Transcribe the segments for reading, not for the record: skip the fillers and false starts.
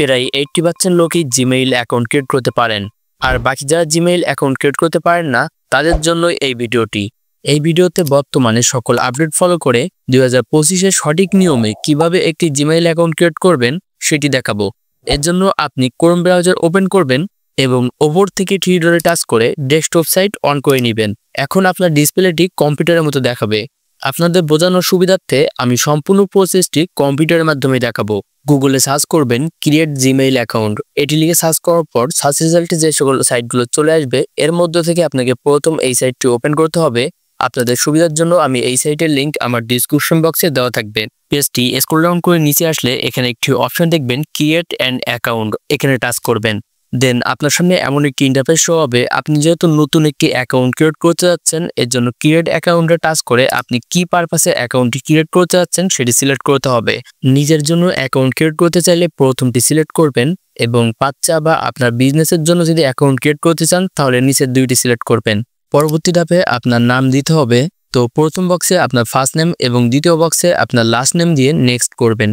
প্রায় 80% লোকই Gmail account create করতে পারেন, আর বাকি যারা জিমেইল অ্যাকাউন্ট ক্রিয়েট করতে পারেন না তাদের জন্য এই ভিডিওটি। এই ভিডিওতে বর্তমানে সকল আপডেট ফলো করে 2025-এর সঠিক নিয়মে কিভাবে একটি জিমেইল অ্যাকাউন্ট ক্রিয়েট করবেন সেটি দেখাবো। এর জন্য আপনি ক্রোম ব্রাউজার ওপেন করবেন এবং ওপর থেকে থ্রি ডটে টাচ করে ডেস্কটপ সাইট অন করে নেবেন। এখন আপনার ডিসপ্লেটি কম্পিউটারের মতো দেখাবে। আপনাদের বোঝানোর সুবিধার্থে আমি সম্পূর্ণ প্রসেসটি কম্পিউটারের মাধ্যমে দেখাবো। গুগলে সার্চ করবেন ক্রিয়েট জিমেইল অ্যাকাউন্ট, এটি লিখে সার্চ করার পর সার্চ রেজাল্টে যে সকল সাইটগুলো চলে আসবে এর মধ্যে থেকে আপনাকে প্রথম এই সাইটটি ওপেন করতে হবে। আপনাদের সুবিধার জন্য আমি এই সাইটের লিঙ্ক আমার ডিসক্রিপশন বক্সে দেওয়া থাকবে। পেজটি স্ক্রল ডাউন করে নিচে আসলে এখানে একটি অপশন দেখবেন ক্রিয়েট অ্যান অ্যাকাউন্ট, এখানে টাচ করবেন। দেন আপনার সামনে এমন একটি ইন্টারফেস শো হবে। আপনি যেহেতু নতুন একটি অ্যাকাউন্ট ক্রিয়েট করতে যাচ্ছেন এর জন্য ক্রিয়েট অ্যাকাউন্টে টাচ করে আপনি কি পারপাসে অ্যাকাউন্টটি ক্রিয়েট করতে যাচ্ছেন সেটি সিলেক্ট করতে হবে। নিজের জন্য অ্যাকাউন্ট ক্রিয়েট করতে চাইলে প্রথমটি সিলেক্ট করবেন এবং বাচ্চা বা আপনার বিজনেসের জন্য যদি অ্যাকাউন্ট ক্রিয়েট করতে চান তাহলে নিচের দুইটি সিলেক্ট করবেন। পরবর্তী ধাপে আপনার নাম দিতে হবে। তো প্রথম বক্সে আপনার ফার্স্ট নেম এবং দ্বিতীয় বক্সে আপনার লাস্ট নেম দিয়ে নেক্সট করবেন।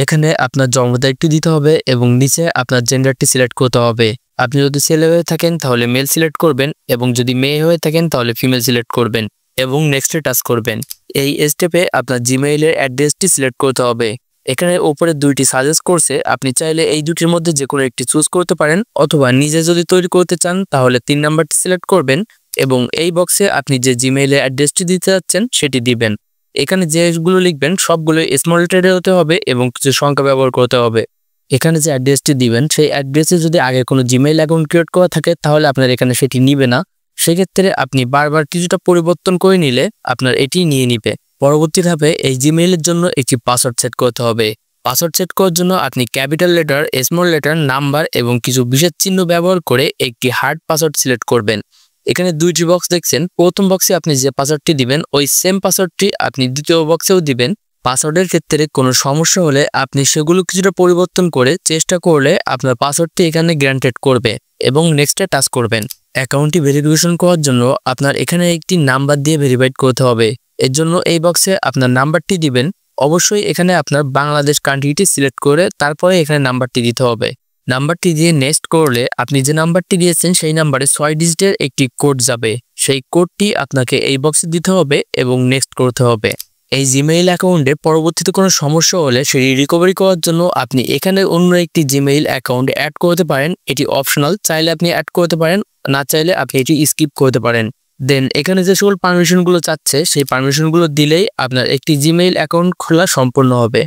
এখানে আপনার জন্ম তারিখটি দিতে হবে এবং নিচে আপনার জেন্ডারটি সিলেক্ট করতে হবে। আপনি যদি ছেলে হয়ে থাকেন তাহলে মেল সিলেক্ট করবেন এবং যদি মেয়ে হয়ে থাকেন তাহলে ফিমেল সিলেক্ট করবেন এবং নেক্সটে টাচ করবেন। এই স্টেপে আপনার জিমেইলের অ্যাড্রেসটি সিলেক্ট করতে হবে। এখানে উপরে দুইটি সাজেস্ট করছে, আপনি চাইলে এই দুটির মধ্যে যে কোনো একটি চুজ করতে পারেন অথবা নিজে যদি তৈরি করতে চান তাহলে 3 নাম্বারটি সিলেক্ট করবেন এবং এই বক্সে আপনি যে জিমেইলের অ্যাড্রেসটি দিতে যাচ্ছেন সেটি দিবেন। এখানে যেগুলো লিখবেন সবগুলো স্মল লেটারে হতে হবে এবং কিছু সংখ্যা ব্যবহার করতে হবে। এখানে যে অ্যাড্রেসটি দিবেন সেই অ্যাড্রেসে যদি আগে কোনো জিমেইল অ্যাকাউন্ট ক্রিয়েট করা থাকে তাহলে আপনার এখানে সেটি নিবে না। সেক্ষেত্রে আপনি বারবার কিছুটা পরিবর্তন করে নিলে আপনার এটি নিয়ে নিবে। পরবর্তী ধাপে এই জিমেইলের জন্য একটি পাসওয়ার্ড সেট করতে হবে। পাসওয়ার্ড সেট করার জন্য আপনি capital letter, small letter, number এবং কিছু বিশেষ চিহ্ন ব্যবহার করে একটি হার্ড পাসওয়ার্ড সিলেক্ট করবেন। এখানে দুইটি বক্স দেখছেন, প্রথম বক্সে আপনি যে পাসওয়ার্ডটি দিবেন ওই সেম পাসওয়ার্ডটি আপনি দ্বিতীয় বক্সেও দিবেন। পাসওয়ার্ডের ক্ষেত্রে কোনো সমস্যা হলে আপনি সেগুলো কিছুটা পরিবর্তন করে চেষ্টা করলে আপনার পাসওয়ার্ডটি এখানে গ্র্যান্টেড করবে এবং নেক্সটে টাচ করবেন। অ্যাকাউন্টটি ভেরিফিকেশন করার জন্য আপনার এখানে একটি নাম্বার দিয়ে ভেরিফাইড করতে হবে। এর জন্য এই বক্সে আপনার নাম্বারটি দিবেন। অবশ্যই এখানে আপনার বাংলাদেশ কান্ট্রিটি সিলেক্ট করে তারপরে এখানে নাম্বারটি দিতে হবে। নাম্বারটি দিয়ে নেক্সট করলে আপনি যে নাম্বারটি দিয়েছেন সেই নাম্বারে 6 ডিজিটের একটি কোড যাবে। সেই কোডটি আপনাকে এই বক্সে দিতে হবে এবং নেক্সট করতে হবে। এই জিমেইল অ্যাকাউন্টে পরবর্তীতে কোনো সমস্যা হলে সেটি রিকভারি করার জন্য আপনি এখানে অন্য একটি জিমেইল অ্যাকাউন্ট অ্যাড করতে পারেন। এটি অপশনাল, চাইলে আপনি অ্যাড করতে পারেন, না চাইলে আপনি এটি স্কিপ করতে পারেন। দেন এখানে যে সকল পারমিশনগুলো চাচ্ছে সেই পারমিশনগুলো দিলেই আপনার একটি জিমেইল অ্যাকাউন্ট খোলা সম্পূর্ণ হবে।